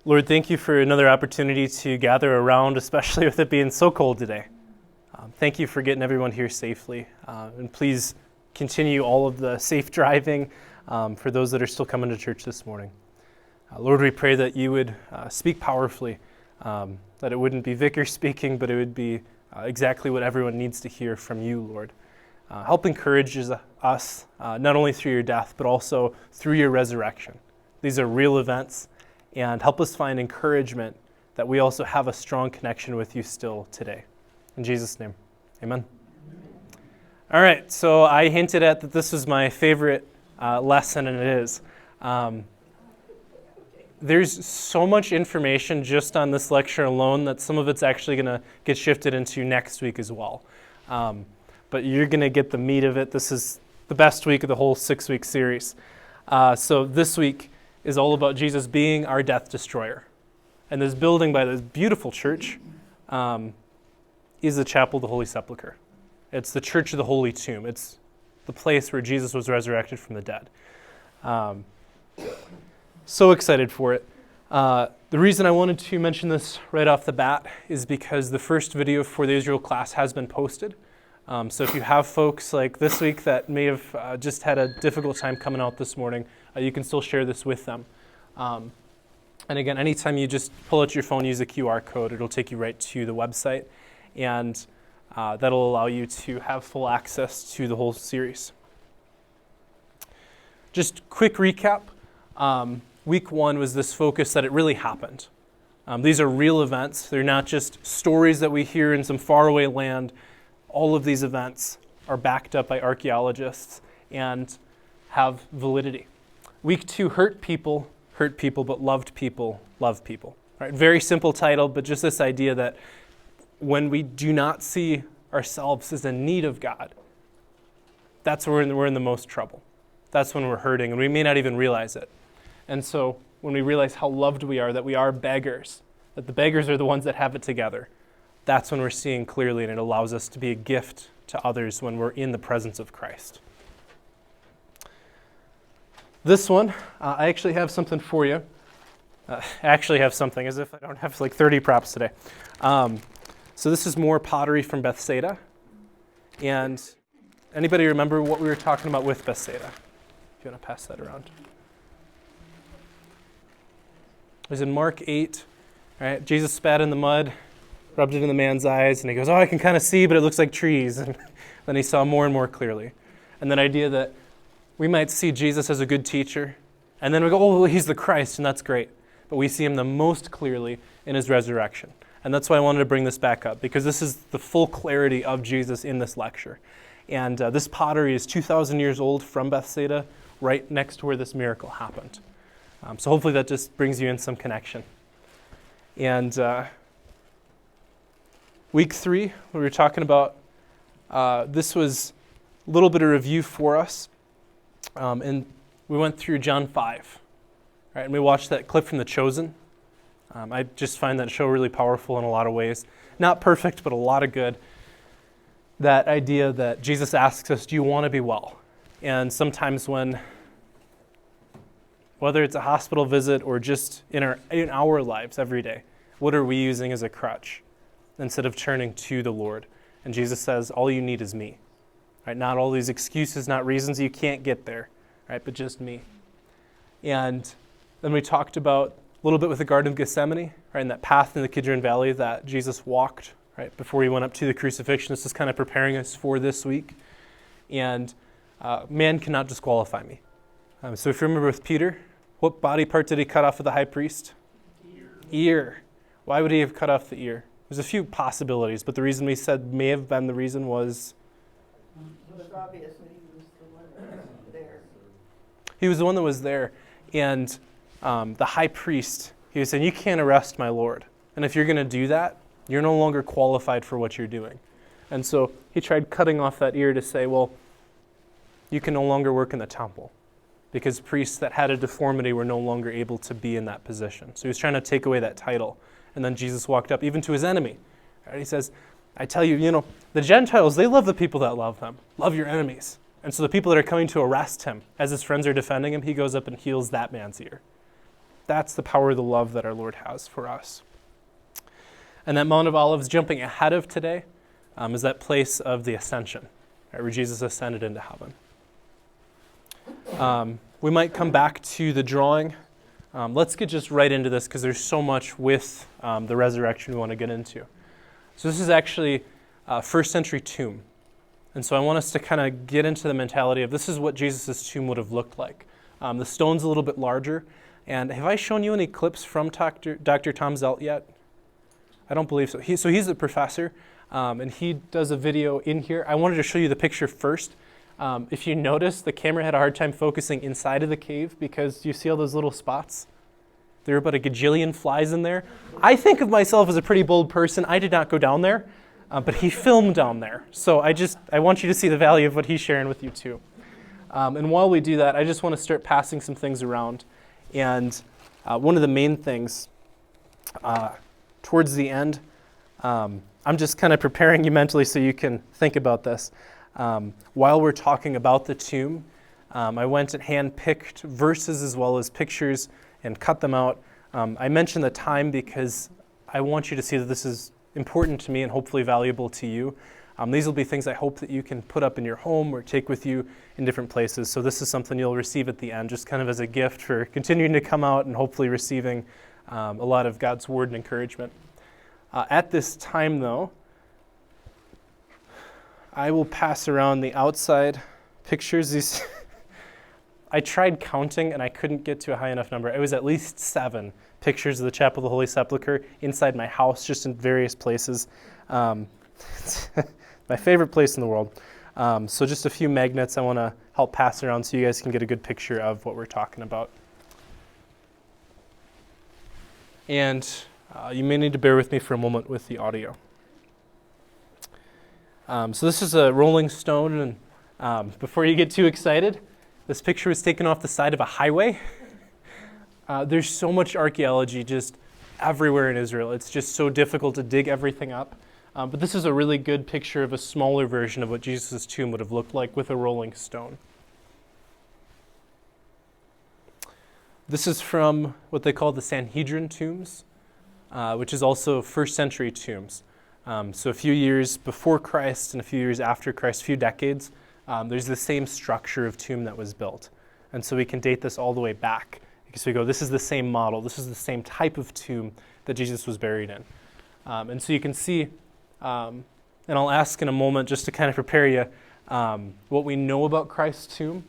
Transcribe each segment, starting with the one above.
Lord, thank you for another opportunity to gather around, especially with it being so cold today. Thank you for getting everyone here safely. And please continue all of the safe driving for those that are still coming to church this morning. Lord, we pray that you would speak powerfully, that it wouldn't be Vicar speaking, but it would be exactly what everyone needs to hear from you, Lord. Help encourage us, not only through your death, but also through your resurrection. These are real events. And help us find encouragement that we also have a strong connection with you still today. In Jesus' name, amen. All right, so I hinted at that this was my favorite lesson, and it is. There's so much information just on this lecture alone that some of it's actually going to get shifted into next week as well. But you're going to get the meat of it. This is the best week of the whole 6-week series. So this week is all about Jesus being our death destroyer. And this building by this beautiful church is the Chapel of the Holy Sepulchre. It's the Church of the Holy Tomb. It's the place where Jesus was resurrected from the dead. So excited for it. The reason I wanted to mention this right off the bat is because the first video for the Israel class has been posted. So if you have folks like this week that may have just had a difficult time coming out this morning, you can still share this with them. And again, anytime you just pull out your phone, use a QR code, it'll take you right to the website, and that'll allow you to have full access to the whole series. Just quick recap. Week 1 was this focus that it really happened. These are real events. They're not just stories that we hear in some faraway land. All of these events are backed up by archaeologists and have validity. Week 2, hurt people, but loved people, love people. Right? Very simple title, but just this idea that when we do not see ourselves as in need of God, that's when we're in the most trouble. That's when we're hurting, and we may not even realize it. And so when we realize how loved we are, that we are beggars, that the beggars are the ones that have it together, that's when we're seeing clearly, and it allows us to be a gift to others when we're in the presence of Christ. This one, I actually have something for you. I actually have something, as if I don't have like 30 props today. So this is more pottery from Bethsaida. And anybody remember what we were talking about with Bethsaida? If you want to pass that around. It was in Mark 8, right? Jesus spat in the mud, rubbed it in the man's eyes, and he goes, I can kind of see, but it looks like trees. And then he saw more and more clearly. And that idea that we might see Jesus as a good teacher, and then we go, he's the Christ, and that's great. But we see him the most clearly in his resurrection. And that's why I wanted to bring this back up, because this is the full clarity of Jesus in this lecture. And this pottery is 2,000 years old from Bethsaida, right next to where this miracle happened. So hopefully that just brings you in some connection. And week 3, we were talking about, this was a little bit of review for us. And we went through John 5, right? And we watched that clip from The Chosen. I just find that show really powerful in a lot of ways. Not perfect, but a lot of good. That idea that Jesus asks us, do you want to be well? And sometimes whether it's a hospital visit or just in our lives every day, what are we using as a crutch instead of turning to the Lord? And Jesus says, all you need is me. Right? Not all these excuses, not reasons you can't get there, right? But just me. And then we talked about a little bit with the Garden of Gethsemane, right? And that path in the Kidron Valley that Jesus walked, right? Before he went up to the crucifixion. This is kind of preparing us for this week. And man cannot disqualify me. So if you remember with Peter, what body part did he cut off of the high priest? Ear. Why would he have cut off the ear? There's a few possibilities, but the reason we said may have been the reason was obviously he was the one that was there. He was the one that was there. And the high priest, he was saying, you can't arrest my Lord. And if you're going to do that, you're no longer qualified for what you're doing. And so he tried cutting off that ear to say, well, you can no longer work in the temple, because priests that had a deformity were no longer able to be in that position. So he was trying to take away that title. And then Jesus walked up even to his enemy. Right? He says, I tell you, the Gentiles, they love the people that love them. Love your enemies. And so the people that are coming to arrest him, as his friends are defending him, he goes up and heals that man's ear. That's the power of the love that our Lord has for us. And that Mount of Olives, jumping ahead of today, is that place of the ascension, right, where Jesus ascended into heaven. We might come back to the drawing. Let's get just right into this because there's so much with the resurrection we want to get into. So this is actually a first century tomb. And so I want us to kind of get into the mentality of this is what Jesus' tomb would have looked like. The stone's a little bit larger. And have I shown you any clips from Dr. Tom Zelt yet? I don't believe so. He's a professor, and he does a video in here. I wanted to show you the picture first. If you notice, the camera had a hard time focusing inside of the cave because you see all those little spots? There are about a gajillion flies in there. I think of myself as a pretty bold person. I did not go down there, but he filmed down there. So I want you to see the value of what he's sharing with you too. And while we do that, I just want to start passing some things around. And one of the main things towards the end, I'm just kind of preparing you mentally so you can think about this. While we're talking about the tomb, I went and hand-picked verses as well as pictures and cut them out. I mentioned the time because I want you to see that this is important to me and hopefully valuable to you. These will be things I hope that you can put up in your home or take with you in different places. So this is something you'll receive at the end, just kind of as a gift for continuing to come out and hopefully receiving a lot of God's word and encouragement. At this time, though, I will pass around the outside pictures. These I tried counting and I couldn't get to a high enough number. It was at least 7 pictures of the Chapel of the Holy Sepulchre inside my house, just in various places. It's my favorite place in the world. So just a few magnets I want to help pass around so you guys can get a good picture of what we're talking about. And you may need to bear with me for a moment with the audio. So this is a Rolling Stone, and before you get too excited, this picture was taken off the side of a highway. There's so much archaeology just everywhere in Israel. It's just so difficult to dig everything up. But this is a really good picture of a smaller version of what Jesus' tomb would have looked like with a rolling stone. This is from what they call the Sanhedrin tombs, which is also first century tombs. So a few years before Christ and a few years after Christ, a few decades, there's the same structure of tomb that was built. And so we can date this all the way back. Because we go, this is the same model, this is the same type of tomb that Jesus was buried in. And so you can see, and I'll ask in a moment just to kind of prepare you what we know about Christ's tomb.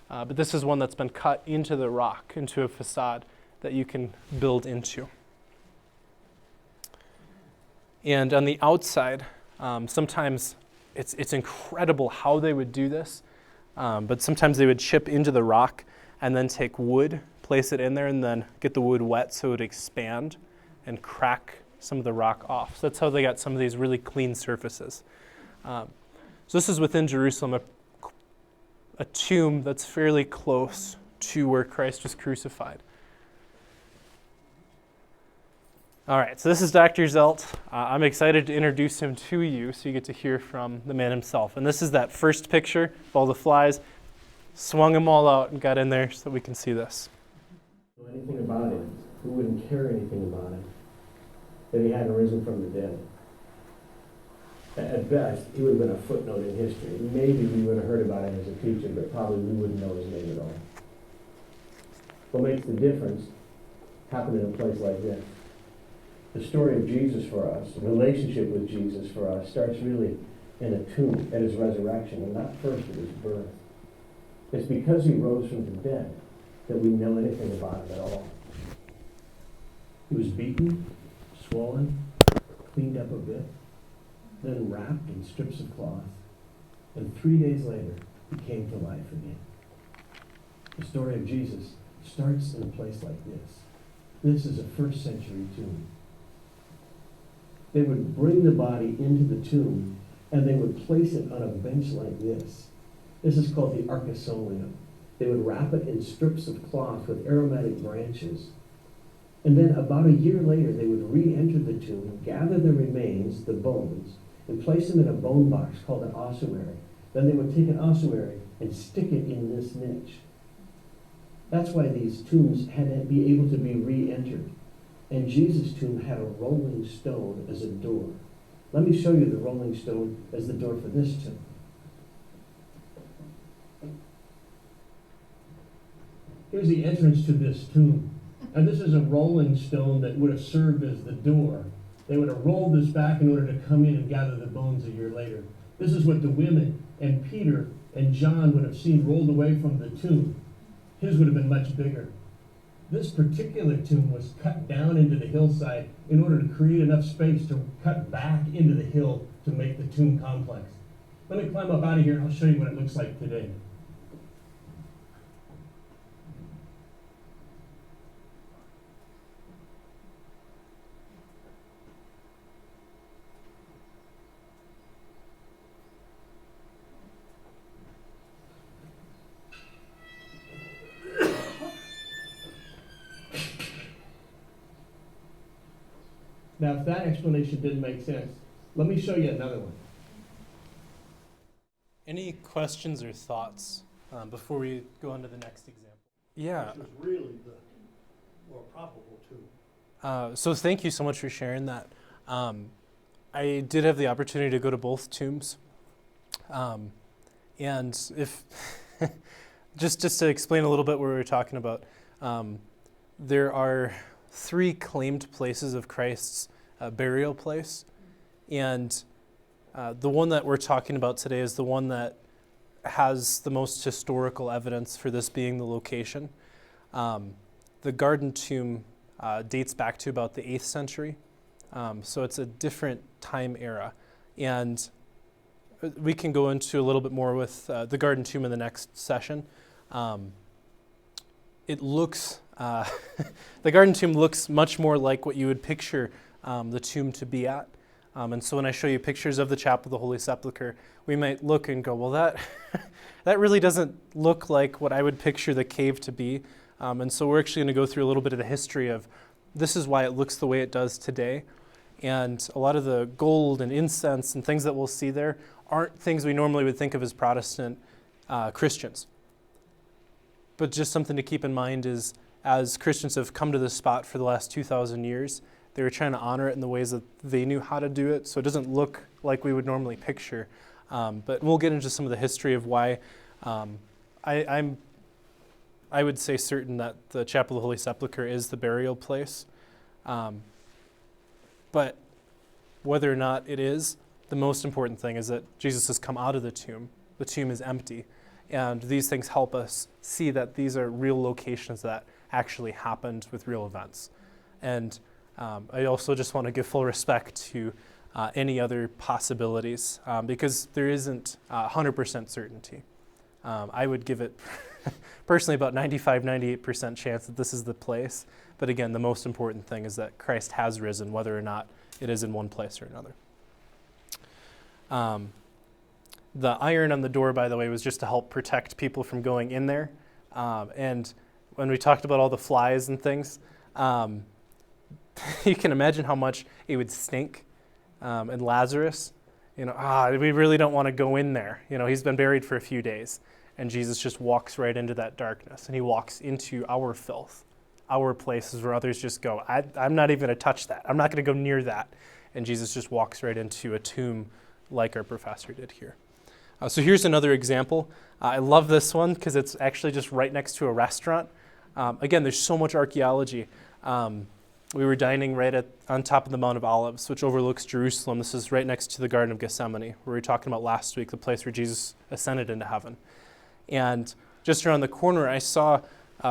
But this is one that's been cut into the rock, into a facade that you can build into. And on the outside, sometimes it's incredible how they would do this, but sometimes they would chip into the rock and then take wood, place it in there, and then get the wood wet so it would expand and crack some of the rock off. So that's how they got some of these really clean surfaces. So this is within Jerusalem, a tomb that's fairly close to where Christ was crucified. All right, so this is Dr. Zelt. I'm excited to introduce him to you so you get to hear from the man himself. And this is that first picture of all the flies. Swung them all out and got in there so we can see this. Anything about it, we wouldn't care anything about it, that he hadn't risen from the dead. At best, he would have been a footnote in history. Maybe we would have heard about him as a teacher, but probably we wouldn't know his name at all. What makes the difference happened in a place like this. The story of Jesus for us, the relationship with Jesus for us, starts really in a tomb at his resurrection, and not first at his birth. It's because he rose from the dead that we know anything about him at all. He was beaten, swollen, cleaned up a bit, then wrapped in strips of cloth, and 3 days later, he came to life again. The story of Jesus starts in a place like this. This is a first century tomb. They would bring the body into the tomb, and they would place it on a bench like this. This is called the arcosolium. They would wrap it in strips of cloth with aromatic branches. And then about a year later, they would re-enter the tomb, gather the remains, the bones, and place them in a bone box called an ossuary. Then they would take an ossuary and stick it in this niche. That's why these tombs had to be able to be re-entered. And Jesus' tomb had a rolling stone as a door. Let me show you the rolling stone as the door for this tomb. Here's the entrance to this tomb. And this is a rolling stone that would have served as the door. They would have rolled this back in order to come in and gather the bones a year later. This is what the women and Peter and John would have seen rolled away from the tomb. His would have been much bigger. This particular tomb was cut down into the hillside in order to create enough space to cut back into the hill to make the tomb complex. Let me climb up out of here and I'll show you what it looks like today. Now, if that explanation didn't make sense, let me show you another one. Any questions or thoughts before we go on to the next example? Yeah. Which was really the more probable too. So thank you so much for sharing that. I did have the opportunity to go to both tombs. And if just to explain a little bit what we were talking about, there are 3 claimed places of Christ's burial place. And the one that we're talking about today is the one that has the most historical evidence for this being the location. The Garden Tomb dates back to about the 8th century. So it's a different time era. And we can go into a little bit more with the Garden Tomb in the next session. It looks, the Garden Tomb looks much more like what you would picture the tomb to be at. And so when I show you pictures of the Chapel of the Holy Sepulchre, we might look and go, well, that really doesn't look like what I would picture the cave to be. And so we're actually going to go through a little bit of the history of this is why it looks the way it does today. And a lot of the gold and incense and things that we'll see there aren't things we normally would think of as Protestant Christians. But just something to keep in mind is as Christians have come to this spot for the last 2,000 years, they were trying to honor it in the ways that they knew how to do it, so it doesn't look like we would normally picture. But we'll get into some of the history of why I would say certain that the Chapel of the Holy Sepulchre is the burial place. But whether or not it is, the most important thing is that Jesus has come out of the tomb. The tomb is empty. And these things help us see that these are real locations that actually happened with real events. And I also just want to give full respect to any other possibilities because there isn't 100% certainty. I would give it personally about 95, 98% chance that this is the place. But again, the most important thing is that Christ has risen, whether or not it is in one place or another. The iron on the door, by the way, was just to help protect people from going in there. And when we talked about all the flies and things, you can imagine how much it would stink. And Lazarus, we really don't want to go in there. He's been buried for a few days. And Jesus just walks right into that darkness. And he walks into our filth, our places where others just go, I'm not even going to touch that. I'm not going to go near that. And Jesus just walks right into a tomb like our professor did here. So here's another example. I love this one because it's actually just right next to a restaurant. Again, there's so much archaeology. We were dining right on top of the Mount of Olives, which overlooks Jerusalem. This is right next to the Garden of Gethsemane, where we were talking about last week, the place where Jesus ascended into heaven. And just around the corner, I saw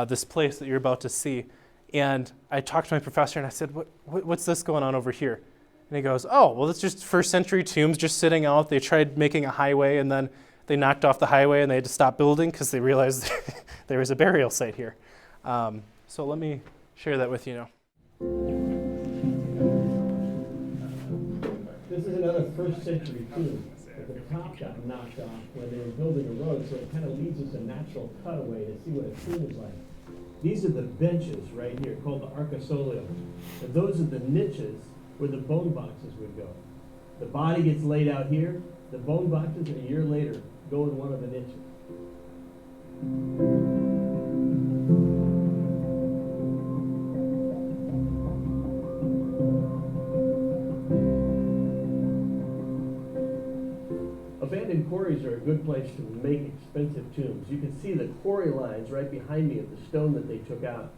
this place that you're about to see. And I talked to my professor and I said, what's this going on over here? And he goes, oh, well, it's just first century tombs just sitting out. They tried making a highway and then they knocked off the highway and they had to stop building because they realized there was a burial site here. So let me share that with you now. This is another first century tomb. But the top got knocked off when they were building a road, so it kind of leads us a natural cutaway to see what a tomb is like. These are the benches right here called the arcosolio. And those are the niches where the bone boxes would go. The body gets laid out here, the bone boxes a year later go in one of the niches. quarries are a good place to make expensive tombs. You can see the quarry lines right behind me of the stone that they took out.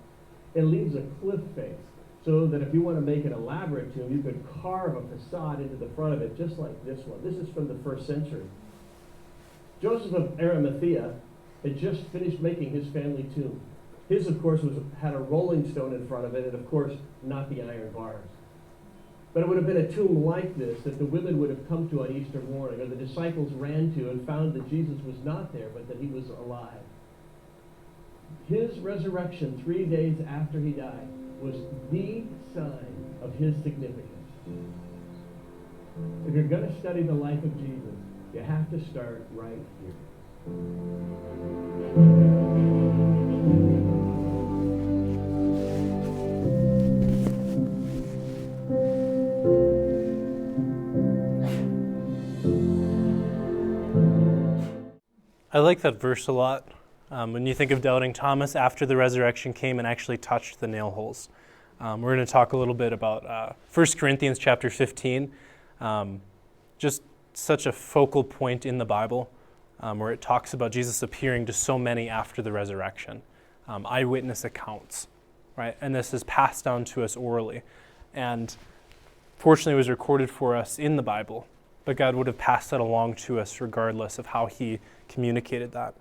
It leaves a cliff face, so that if you want to make an elaborate tomb, you could carve a facade into the front of it, just like this one. This is from the 1st century. Joseph of Arimathea had just finished making his family tomb. His, of course, had a rolling stone in front of it, and of course, not the iron bars. But it would have been a tomb like this that the women would have come to on Easter morning, or the disciples ran to and found that Jesus was not there, but that he was alive. His resurrection 3 days after he died was the sign of his significance. If you're going to study the life of Jesus, you have to start right here. I like that verse a lot. When you think of doubting Thomas after the resurrection came and actually touched the nail holes. We're going to talk a little bit about 1 Corinthians chapter 15. Just such a focal point in the Bible where it talks about Jesus appearing to so many after the resurrection. Eyewitness accounts, right? And this is passed down to us orally. And fortunately, it was recorded for us in the Bible, but God would have passed that along to us regardless of how he communicated that.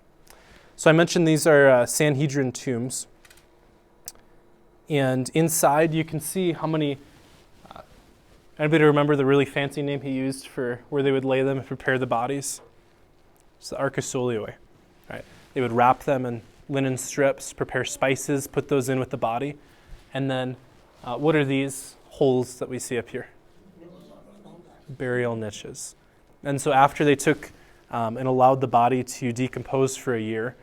So I mentioned these are Sanhedrin tombs. And inside you can see how many, anybody remember the really fancy name he used for where they would lay them and prepare the bodies? It's the archosolioi, right? They would wrap them in linen strips, prepare spices, put those in with the body. And then what are these holes that we see up here? Burial niches. And so after they took and allowed the body to decompose for a year,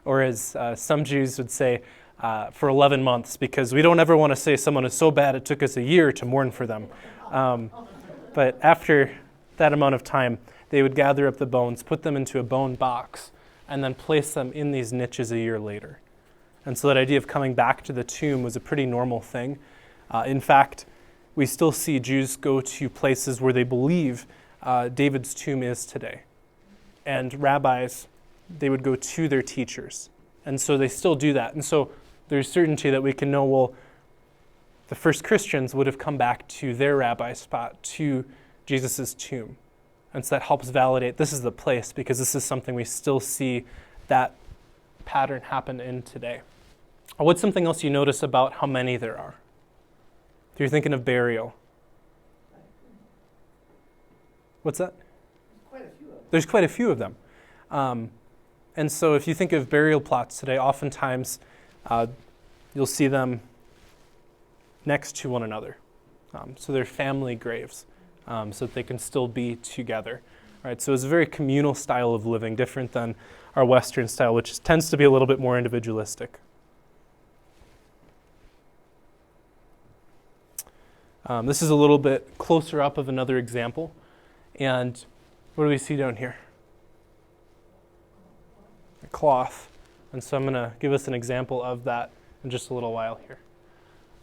or as some Jews would say, for 11 months, because we don't ever want to say someone is so bad it took us a year to mourn for them. But after that amount of time, they would gather up the bones, put them into a bone box, and then place them in these niches a year later. And so that idea of coming back to the tomb was a pretty normal thing. In fact, we still see Jews go to places where they believe David's tomb is today. And rabbis, they would go to their teachers. And so they still do that. And so there's certainty that we can know, well, the first Christians would have come back to their rabbi spot, to Jesus' tomb. And so that helps validate this is the place, because this is something we still see that pattern happen in today. What's something else you notice about how many there are? If you're thinking of burial. What's that? Quite a few of them. There's quite a few of them. And so if you think of burial plots today, oftentimes you'll see them next to one another. So they're family graves, so that they can still be together. Right? So it's a very communal style of living, different than our Western style, which tends to be a little bit more individualistic. This is a little bit closer up of another example. And what do we see down here? A cloth. And so I'm going to give us an example of that in just a little while here.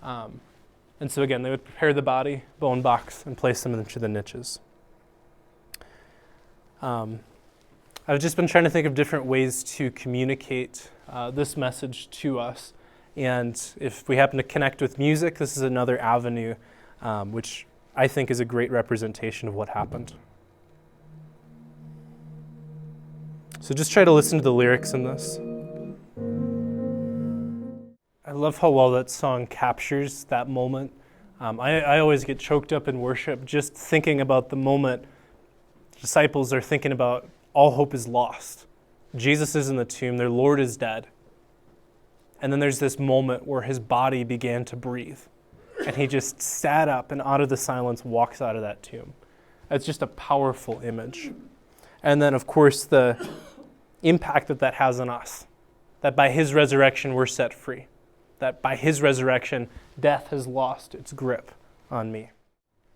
And so again, they would prepare the body, bone box, and place them into the niches. I've just been trying to think of different ways to communicate this message to us. And if we happen to connect with music, this is another avenue which I think is a great representation of what happened. So just try to listen to the lyrics in this. I love how well that song captures that moment. I always get choked up in worship just thinking about the moment the disciples are thinking about all hope is lost. Jesus is in the tomb, their Lord is dead. And then there's this moment where his body began to breathe. And he just sat up and out of the silence walks out of that tomb. It's just a powerful image. And then, of course, the impact that has on us. That by his resurrection, we're set free. That by his resurrection, death has lost its grip on me.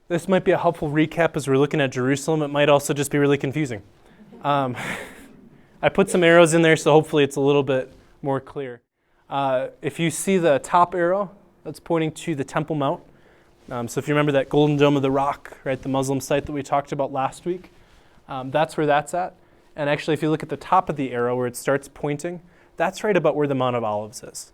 This might be a helpful recap as we're looking at Jerusalem. It might also just be really confusing. I put some arrows in there, so hopefully it's a little bit more clear. If you see the top arrow, that's pointing to the Temple Mount. So if you remember that Golden Dome of the Rock, right, the Muslim site that we talked about last week, That's where that's at. And actually, if you look at the top of the arrow where it starts pointing, that's right about where the Mount of Olives is.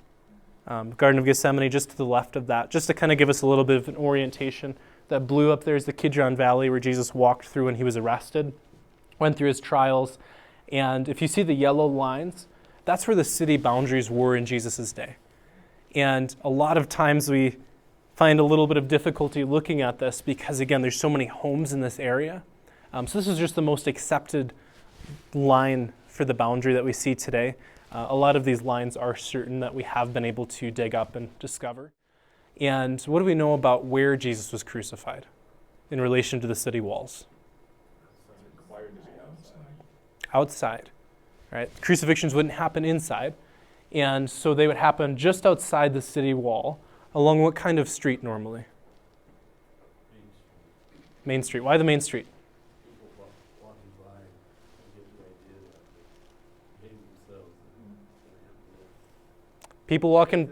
Garden of Gethsemane just to the left of that, just to kind of give us a little bit of an orientation. That blue up there is the Kidron Valley where Jesus walked through when he was arrested, went through his trials. And if you see the yellow lines, that's where the city boundaries were in Jesus' day. And a lot of times we find a little bit of difficulty looking at this because, again, there's so many homes in this area. So this is just the most accepted line for the boundary that we see today. A lot of these lines are certain that we have been able to dig up and discover. And what do we know about where Jesus was crucified in relation to the city walls? Outside, right? Crucifixions wouldn't happen inside, and so they would happen just outside the city wall, along what kind of street normally? Main Street. Why the Main Street? People walking.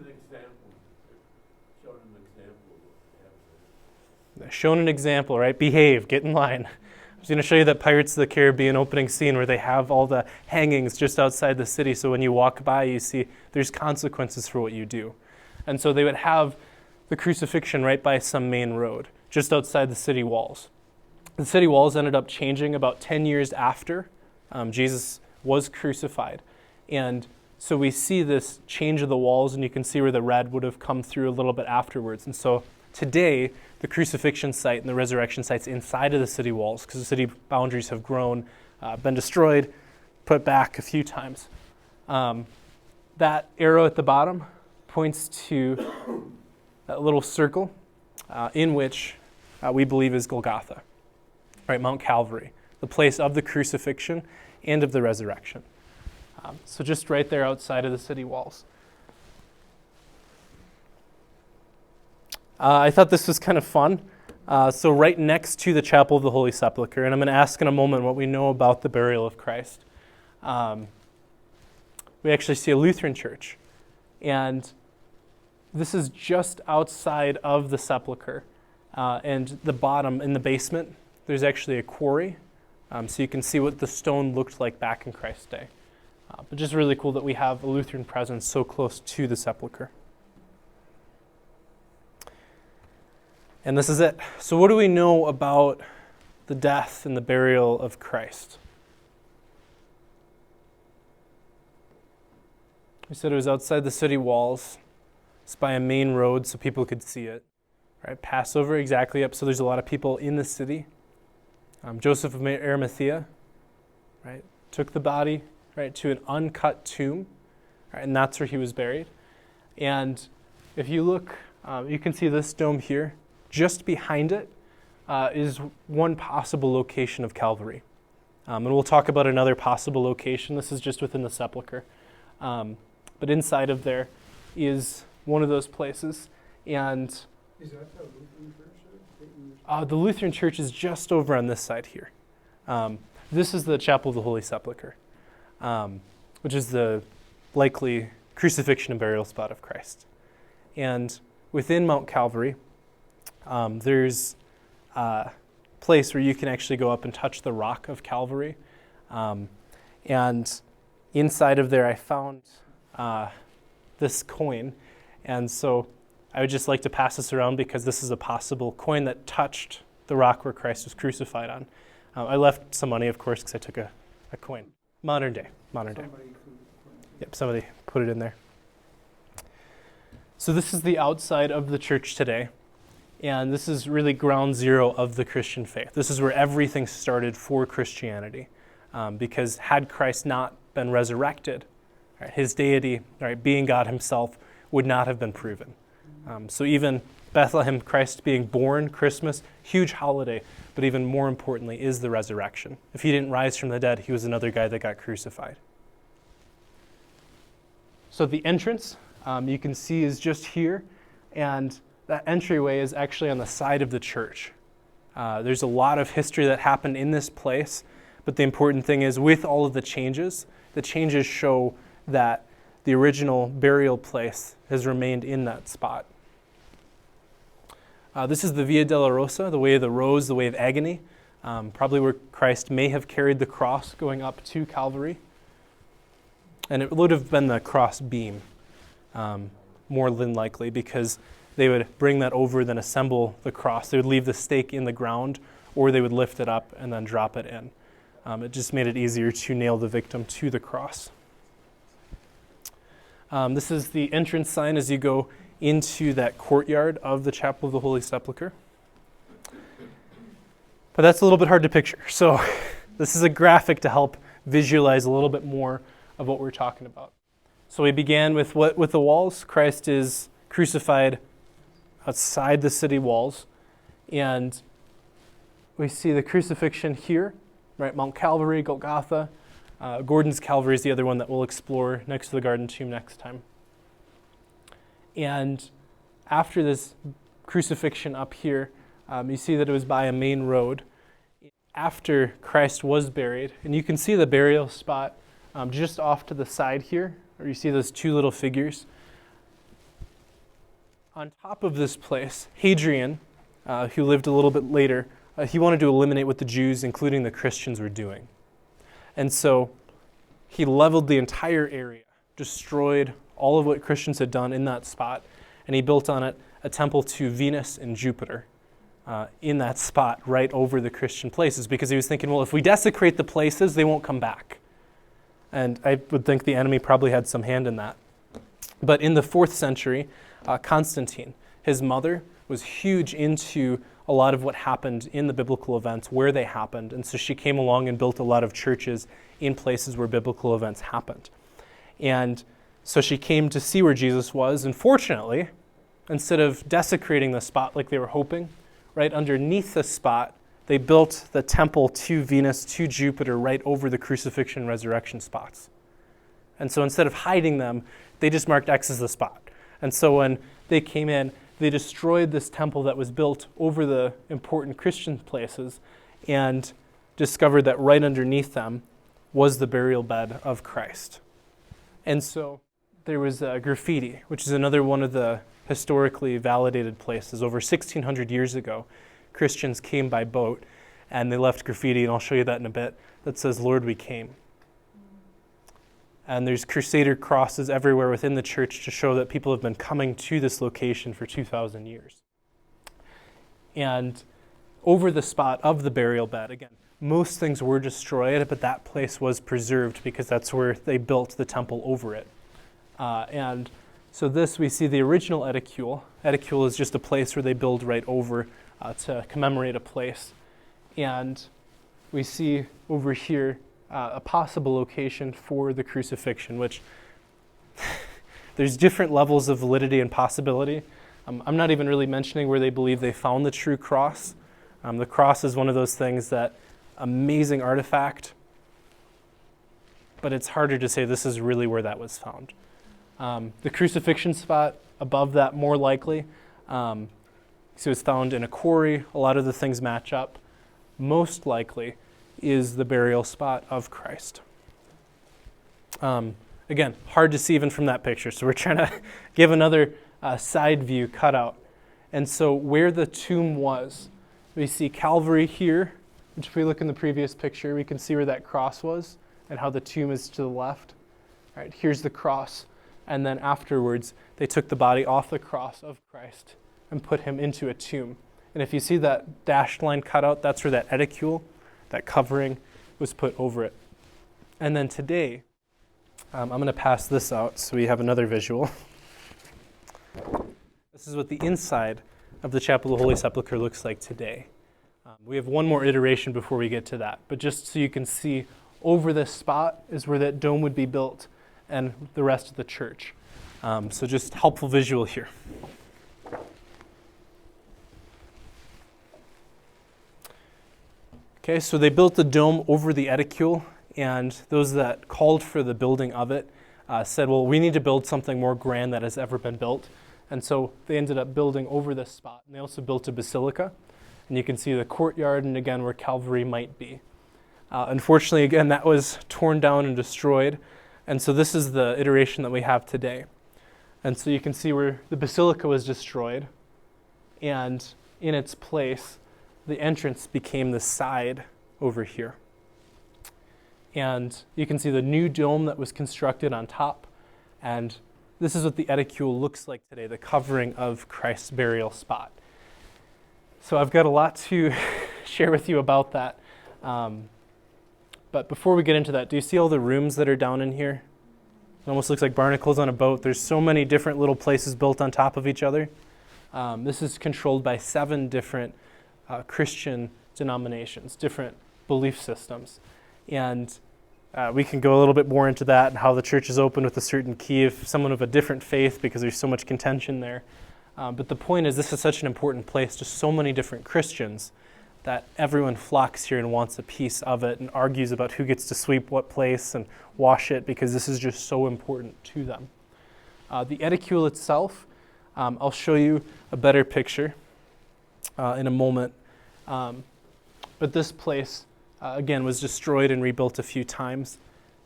Shown an example, right? Behave, get in line. I was going to show you that Pirates of the Caribbean opening scene where they have all the hangings just outside the city, so when you walk by, you see there's consequences for what you do. And so they would have the crucifixion right by some main road, just outside the city walls. The city walls ended up changing about 10 years after Jesus was crucified. And so we see this change of the walls, and you can see where the red would have come through a little bit afterwards. And so today, the crucifixion site and the resurrection site's inside of the city walls because the city boundaries have grown, been destroyed, put back a few times. That arrow at the bottom points to that little circle in which we believe is Golgotha, right? Mount Calvary, the place of the crucifixion and of the resurrection. So just right there outside of the city walls. I thought this was kind of fun. So right next to the Chapel of the Holy Sepulchre, and I'm going to ask in a moment what we know about the burial of Christ. We actually see a Lutheran church. And this is just outside of the sepulchre. And the bottom, in the basement, there's actually a quarry. So you can see what the stone looked like back in Christ's day. But just really cool that we have a Lutheran presence so close to the sepulchre. And this is it. So what do we know about the death and the burial of Christ? We said it was outside the city walls. It's by a main road so people could see it. Right? Passover, exactly up. So there's a lot of people in the city. Joseph of Arimathea, right, took the body, right, to an uncut tomb, right, and that's where he was buried. And if you look, you can see this dome here. Just behind it is one possible location of Calvary. And we'll talk about another possible location. This is just within the sepulchre. But inside of there is one of those places. And Is that the Lutheran church? the Lutheran church is just over on this side here. This is the Chapel of the Holy Sepulchre, which is the likely crucifixion and burial spot of Christ. And within Mount Calvary, there's a place where you can actually go up and touch the rock of Calvary. And inside of there I found this coin. And so I would just like to pass this around because this is a possible coin that touched the rock where Christ was crucified on. I left some money, of course, because I took a coin. Modern day. Yep, somebody put it in there. So this is the outside of the church today. And this is really ground zero of the Christian faith. This is where everything started for Christianity. Because had Christ not been resurrected, right, his deity, right, being God himself, would not have been proven. So even Bethlehem, Christ being born, Christmas, huge holiday, but even more importantly is the resurrection. If he didn't rise from the dead, he was another guy that got crucified. So the entrance, you can see, is just here. And that entryway is actually on the side of the church. There's a lot of history that happened in this place, but the important thing is with all of the changes show that the original burial place has remained in that spot. This is the Via della Rosa, the way of the rose, the way of agony. probably where Christ may have carried the cross going up to Calvary. And it would have been the cross beam, more than likely, because they would bring that over, then assemble the cross. They would leave the stake in the ground, or they would lift it up and then drop it in. It just made it easier to nail the victim to the cross. This is the entrance sign as you go into that courtyard of the Chapel of the Holy Sepulchre. But that's a little bit hard to picture. So this is a graphic to help visualize a little bit more of what we're talking about. So we began with the walls. Christ is crucified outside the city walls. And we see the crucifixion here, right? Mount Calvary, Golgotha. Gordon's Calvary is the other one that we'll explore next to the Garden Tomb next time. And after this crucifixion up here, you see that it was by a main road. After Christ was buried, and you can see the burial spot just off to the side here, or you see those two little figures. On top of this place, Hadrian, who lived a little bit later, he wanted to eliminate what the Jews, including the Christians, were doing. And so he leveled the entire area, destroyed all of what Christians had done in that spot, and he built on it a temple to Venus and Jupiter in that spot right over the Christian places, because he was thinking, well, if we desecrate the places, they won't come back. And I would think the enemy probably had some hand in that. But in the 4th century, Constantine, his mother, was huge into a lot of what happened in the biblical events, where they happened. And so she came along and built a lot of churches in places where biblical events happened. And so she came to see where Jesus was. And fortunately, instead of desecrating the spot like they were hoping, right underneath the spot, they built the temple to Venus, to Jupiter, right over the crucifixion and resurrection spots. And so instead of hiding them, they just marked X as the spot. And so when they came in, they destroyed this temple that was built over the important Christian places and discovered that right underneath them was the burial bed of Christ. And so there was graffiti, which is another one of the historically validated places. Over 1,600 years ago, Christians came by boat and they left graffiti, and I'll show you that in a bit, that says, "Lord, we came." And there's crusader crosses everywhere within the church to show that people have been coming to this location for 2,000 years. And over the spot of the burial bed, again, most things were destroyed, but that place was preserved because that's where they built the temple over it. And so this, we see the original edicule. Edicule is just a place where they build right over to commemorate a place. And we see over here a possible location for the crucifixion, which there's different levels of validity and possibility. I'm not even really mentioning where they believe they found the true cross. The cross is one of those things that, amazing artifact, but it's harder to say this is really where that was found. The crucifixion spot above that, more likely. So it's found in a quarry. A lot of the things match up. Most likely is the burial spot of Christ. Again, hard to see even from that picture, so we're trying to give another side view cutout. And so where the tomb was, we see Calvary here, which if we look in the previous picture, we can see where that cross was and how the tomb is to the left. All right, here's the cross. And then afterwards, they took the body off the cross of Christ and put him into a tomb. And if you see that dashed line cut out, that's where that edicule, that covering, was put over it. And then today, I'm going to pass this out so we have another visual. This is what the inside of the Chapel of the Holy Sepulchre looks like today. We have one more iteration before we get to that, but just so you can see, over this spot is where that dome would be built and the rest of the church. So just helpful visual here. Okay, so they built the dome over the edicule, and those that called for the building of it said, well, we need to build something more grand that has ever been built. And so they ended up building over this spot. And they also built a basilica. And you can see the courtyard, and again, where Calvary might be. Unfortunately, again, that was torn down and destroyed. And so this is the iteration that we have today. And so you can see where the basilica was destroyed, and in its place, the entrance became the side over here. And you can see the new dome that was constructed on top. And this is what the edicule looks like today, the covering of Christ's burial spot. So I've got a lot to share with you about that. But before we get into that, do you see all the rooms that are down in here? It almost looks like barnacles on a boat. There's so many different little places built on top of each other. This is controlled by 7 different Christian denominations, different belief systems. And we can go a little bit more into that and how the church is open with a certain key if someone of a different faith, because there's so much contention there. But the point is, this is such an important place to so many different Christians that everyone flocks here and wants a piece of it and argues about who gets to sweep what place and wash it, because this is just so important to them. The edicule itself, I'll show you a better picture in a moment. But this place, again, was destroyed and rebuilt a few times.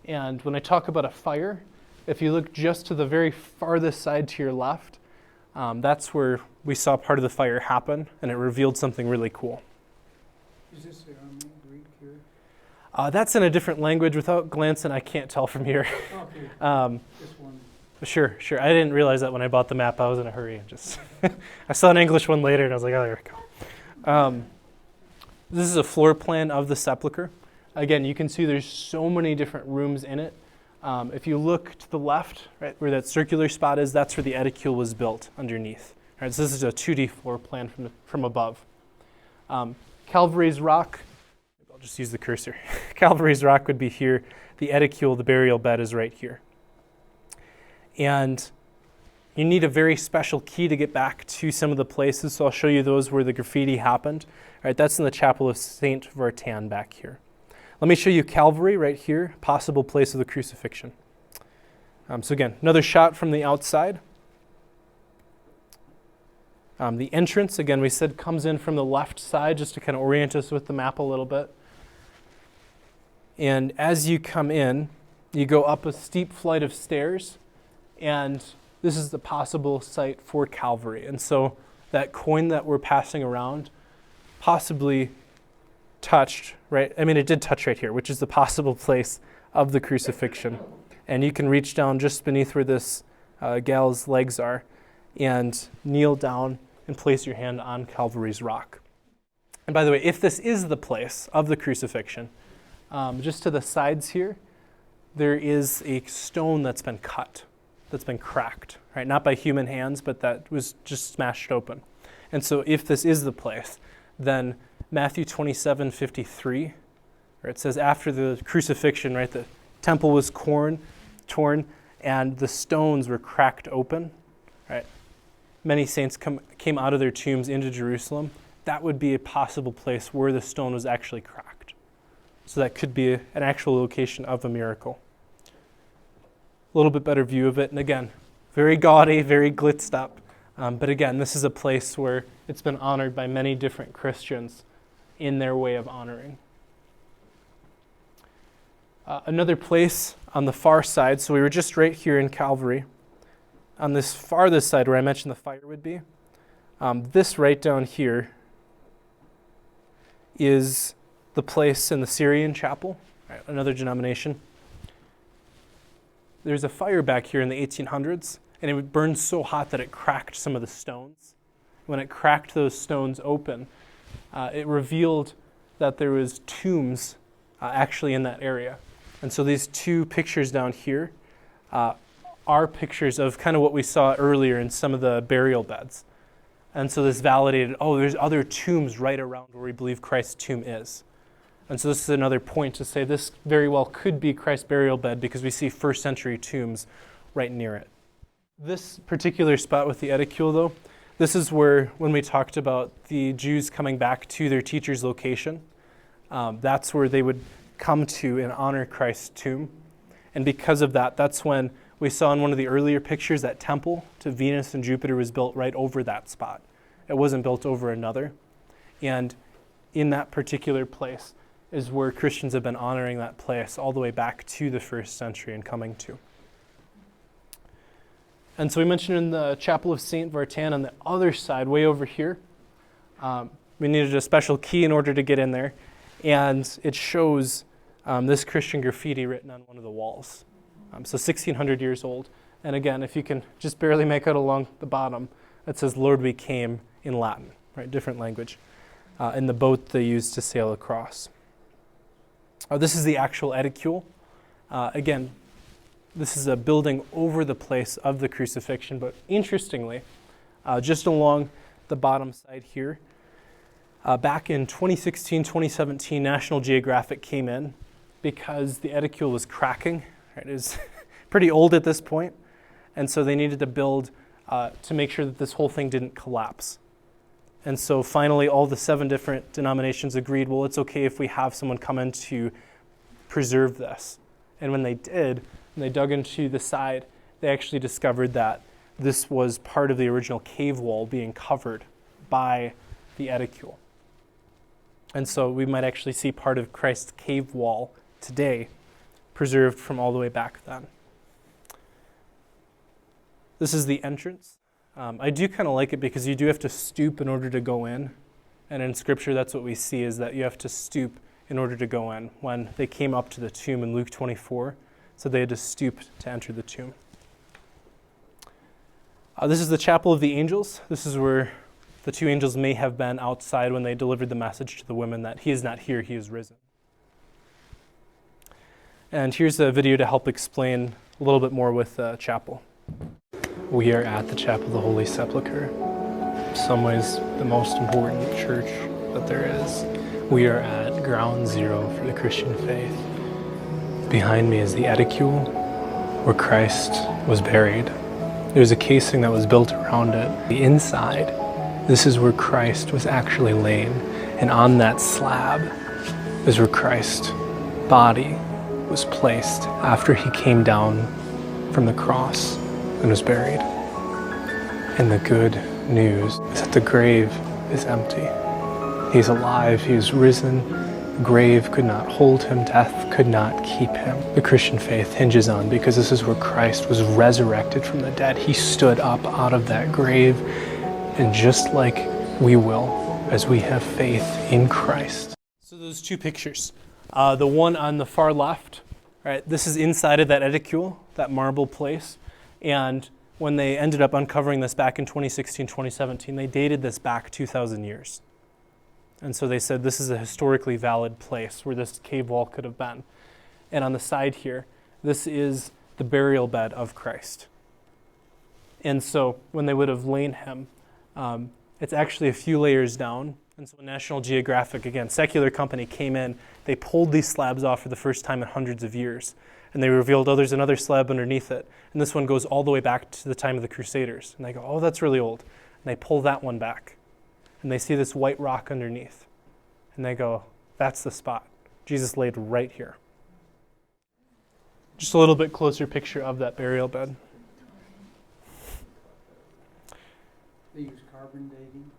And when I talk about a fire, if you look just to the very farthest side to your left, that's where we saw part of the fire happen, and it revealed something really cool. Is this Aramaic Greek here? That's in a different language. Without glancing, I can't tell from here. Okay, this one. Sure. I didn't realize that when I bought the map. I was in a hurry. I saw an English one later, and I was like, oh, there we go. This is a floor plan of the sepulcher. Again, you can see there's so many different rooms in it. If you look to the left, right where that circular spot is, that's where the edicule was built underneath. All right, so this is a 2D floor plan from above. Calvary's Rock, I'll just use the cursor. Calvary's Rock would be here. The edicule, the burial bed, is right here. And you need a very special key to get back to some of the places, so I'll show you those where the graffiti happened. All right, that's in the Chapel of St. Vartan back here. Let me show you Calvary right here, possible place of the crucifixion. So again, another shot from the outside. The entrance, again, we said comes in from the left side, just to kind of orient us with the map a little bit. And as you come in, you go up a steep flight of stairs, and this is the possible site for Calvary. And so that coin that we're passing around possibly touched, right? I mean, it did touch right here, which is the possible place of the crucifixion. And you can reach down just beneath where this gal's legs are and kneel down and place your hand on Calvary's Rock. And by the way, if this is the place of the crucifixion, just to the sides here, there is a stone that's been cut, that's been cracked, right? Not by human hands, but that was just smashed open. And so if this is the place, then Matthew 27:53, where it says after the crucifixion, right, the temple was torn, and the stones were cracked open, right? Many saints came out of their tombs into Jerusalem. That would be a possible place where the stone was actually cracked. So that could be an actual location of a miracle. A little bit better view of it, and again, very gaudy, very glitzed up. But again, this is a place where it's been honored by many different Christians in their way of honoring. Another place on the far side, so we were just right here in Calvary. On this farthest side where I mentioned the fire would be, this right down here is the place in the Syrian chapel, right, another denomination. There's a fire back here in the 1800s, and it burned so hot that it cracked some of the stones. When it cracked those stones open, it revealed that there was tombs actually in that area. And so these two pictures down here are pictures of kind of what we saw earlier in some of the burial beds. And so this validated, there's other tombs right around where we believe Christ's tomb is. And so this is another point to say this very well could be Christ's burial bed because we see first century tombs right near it. This particular spot with the edicule, though, this is where, when we talked about the Jews coming back to their teacher's location, that's where they would come to and honor Christ's tomb. And because of that, that's when we saw in one of the earlier pictures that temple to Venus and Jupiter was built right over that spot. It wasn't built over another. And in that particular place is where Christians have been honoring that place all the way back to the first century and coming to. And so we mentioned in the Chapel of St. Vartan on the other side, way over here, We needed a special key in order to get in there, and it shows this Christian graffiti written on one of the walls. So 1,600 years old. And again, if you can just barely make out along the bottom, it says, "Lord, we came," in Latin, right? Different language. In the boat they used to sail across. This is the actual edicule. Again, this is a building over the place of the crucifixion, but interestingly, just along the bottom side here, back in 2016, 2017, National Geographic came in because the edicule was cracking. Right? It was pretty old at this point, and so they needed to build to make sure that this whole thing didn't collapse. And so finally, all the 7 different denominations agreed, well, it's okay if we have someone come in to preserve this. And when they did, when they dug into the side, they actually discovered that this was part of the original cave wall being covered by the edicule. And so we might actually see part of Christ's cave wall today preserved from all the way back then. This is the entrance. I do kind of like it because you do have to stoop in order to go in. And in Scripture, that's what we see, is that you have to stoop in order to go in. When they came up to the tomb in Luke 24, so they had to stoop to enter the tomb. This is the Chapel of the Angels. This is where the 2 angels may have been outside when they delivered the message to the women that he is not here, he is risen. And here's a video to help explain a little bit more with the chapel. We are at the Chapel of the Holy Sepulchre. In some ways, the most important church that there is. We are at ground zero for the Christian faith. Behind me is the edicule, where Christ was buried. There's a casing that was built around it. The inside, this is where Christ was actually laid. And on that slab is where Christ's body was placed after he came down from the cross and was buried. And the good news is that the grave is empty. He's alive, he is risen. The grave could not hold him, death could not keep him. The Christian faith hinges on, because this is where Christ was resurrected from the dead. He stood up out of that grave, and just like we will, as we have faith in Christ. So those 2 pictures. The one on the far left, right, this is inside of that edicule, that marble place. And when they ended up uncovering this back in 2016, 2017, they dated this back 2,000 years. And so they said this is a historically valid place where this cave wall could have been. And on the side here, this is the burial bed of Christ. And so when they would have laid him, it's actually a few layers down. And so when National Geographic, again, secular company, came in, they pulled these slabs off for the first time in hundreds of years. And they revealed, oh, there's another slab underneath it. And this one goes all the way back to the time of the Crusaders. And they go, oh, that's really old. And they pull that one back. And they see this white rock underneath. And they go, that's the spot. Jesus laid right here. Just a little bit closer picture of that burial bed. They use carbon dating?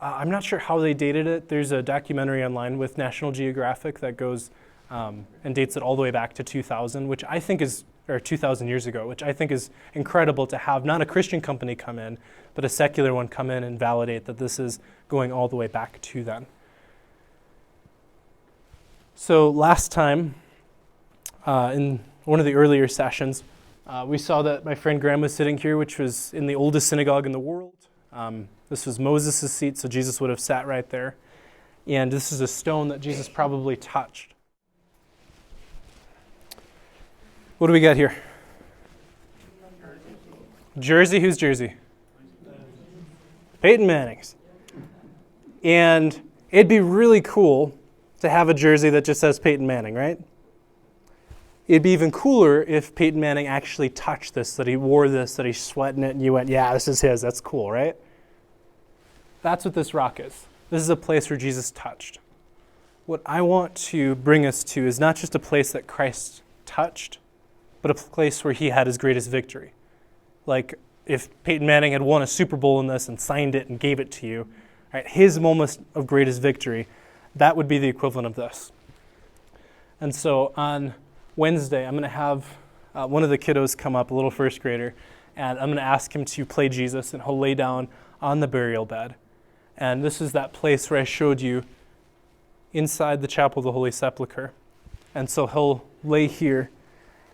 I'm not sure how they dated it. There's a documentary online with National Geographic that goes and dates it all the way back to 2000, which I think is, or 2,000 years ago, which I think is incredible to have not a Christian company come in, but a secular one come in and validate that this is going all the way back to then. So last time, in one of the earlier sessions, we saw that my friend Graham was sitting here, which was in the oldest synagogue in the world. This was Moses' seat, so Jesus would have sat right there. And this is a stone that Jesus probably touched. What do we got here? Jersey? Who's Jersey? Peyton Manning's. And it'd be really cool to have a jersey that just says Peyton Manning, right? It'd be even cooler if Peyton Manning actually touched this, that he wore this, that he's sweating it, and you went, yeah, this is his. That's cool, right? That's what this rock is. This is a place where Jesus touched. What I want to bring us to is not just a place that Christ touched, but a place where he had his greatest victory. Like if Peyton Manning had won a Super Bowl in this and signed it and gave it to you, right, his moment of greatest victory, that would be the equivalent of this. And so on Wednesday, I'm going to have one of the kiddos come up, a little first grader, and I'm going to ask him to play Jesus, and he'll lay down on the burial bed. And this is that place where I showed you inside the chapel of the Holy Sepulchre. And so he'll lay here,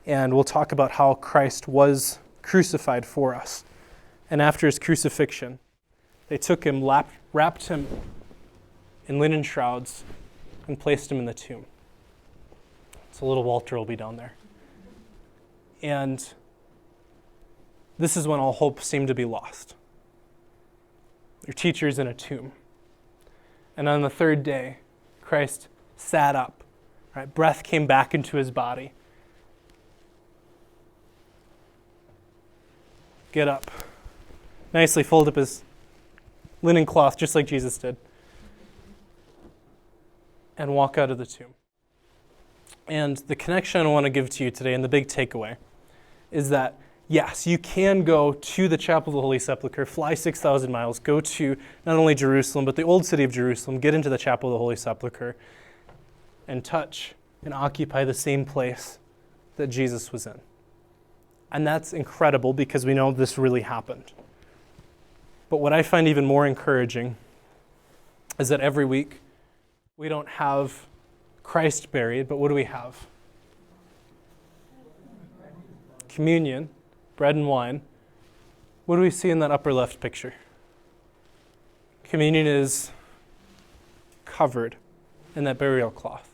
and we'll talk about how Christ was crucified for us. And after his crucifixion, they took him, wrapped him in linen shrouds, and placed him in the tomb. So little Walter will be down there. And this is when all hope seemed to be lost. Your teacher's in a tomb. And on the third day, Christ sat up. Right? Breath came back into his body. Get up. Nicely fold up his linen cloth, just like Jesus did. And walk out of the tomb. And the connection I want to give to you today, and the big takeaway, is that yes, you can go to the Chapel of the Holy Sepulchre, fly 6,000 miles, go to not only Jerusalem, but the old city of Jerusalem, get into the Chapel of the Holy Sepulchre, and touch and occupy the same place that Jesus was in. And that's incredible because we know this really happened. But what I find even more encouraging is that every week we don't have Christ buried, but what do we have? Communion, bread and wine. What do we see in that upper left picture? Communion is covered in that burial cloth.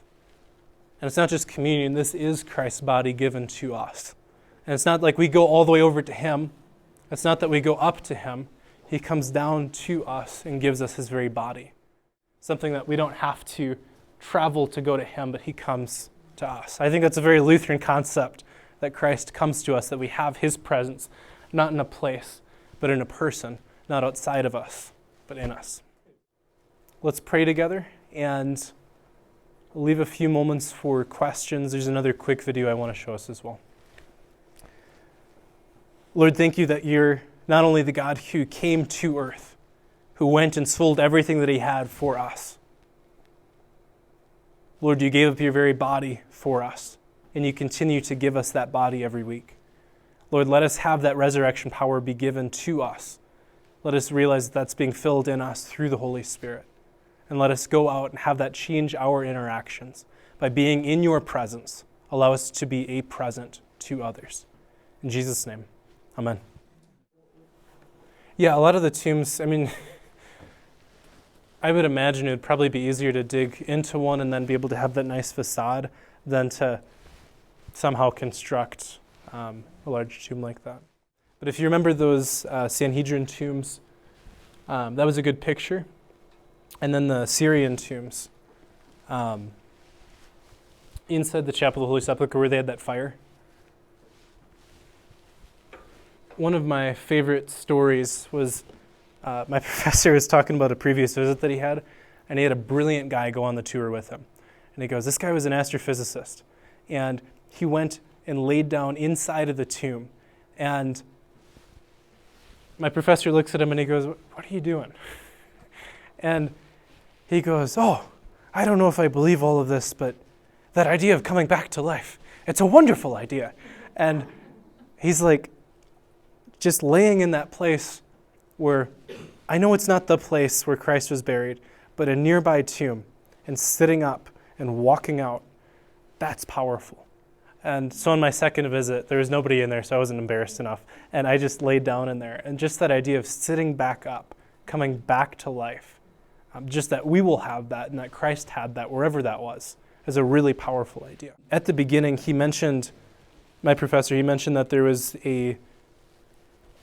And it's not just communion, this is Christ's body given to us. And it's not like we go all the way over to him. It's not that we go up to him. He comes down to us and gives us his very body. Something that we don't have to travel to go to him, but he comes to us. I think that's a very Lutheran concept, that Christ comes to us, that we have his presence, not in a place, but in a person, not outside of us, but in us. Let's pray together and leave a few moments for questions. There's another quick video I want to show us as well. Lord, thank you that you're not only the God who came to earth, who went and sold everything that he had for us. Lord, you gave up your very body for us, and you continue to give us that body every week. Lord, let us have that resurrection power be given to us. Let us realize that that's being filled in us through the Holy Spirit. And let us go out and have that change our interactions. By being in your presence, allow us to be a present to others. In Jesus' name, amen. Yeah, a lot of the tombs, I would imagine it would probably be easier to dig into one and then be able to have that nice facade than to somehow construct a large tomb like that. But if you remember those Sanhedrin tombs, that was a good picture. And then the Syrian tombs, inside the Chapel of the Holy Sepulchre where they had that fire. One of my favorite stories was my professor was talking about a previous visit that he had, and he had a brilliant guy go on the tour with him. And he goes, this guy was an astrophysicist, and he went and laid down inside of the tomb. And my professor looks at him and he goes, what are you doing? And he goes, oh, I don't know if I believe all of this, but that idea of coming back to life, it's a wonderful idea. And he's like, just laying in that place where, I know it's not the place where Christ was buried, but a nearby tomb, and sitting up and walking out, that's powerful. And so on my second visit, there was nobody in there, so I wasn't embarrassed enough. And I just laid down in there. And just that idea of sitting back up, coming back to life, just that we will have that and that Christ had that wherever that was, is a really powerful idea. At the beginning, my professor mentioned that there was a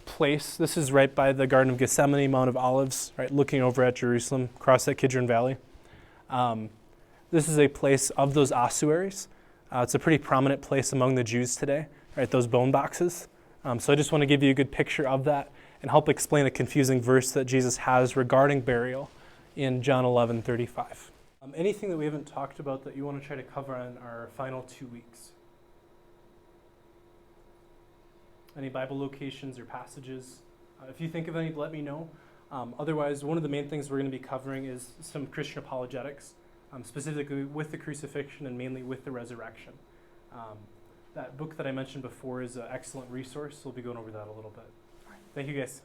place, this is right by the Garden of Gethsemane, Mount of Olives, right, looking over at Jerusalem, across that Kidron Valley. This is a place of those ossuaries. It's a pretty prominent place among the Jews today, right? Those bone boxes. So I just want to give you a good picture of that and help explain a confusing verse that Jesus has regarding burial in John 11:35. Anything that we haven't talked about that you want to try to cover on our final 2 weeks? Any Bible locations or passages? If you think of any, let me know. Otherwise, one of the main things we're going to be covering is some Christian apologetics. Specifically with the crucifixion and mainly with the resurrection. That book that I mentioned before is an excellent resource. We'll be going over that a little bit. All right. Thank you, guys.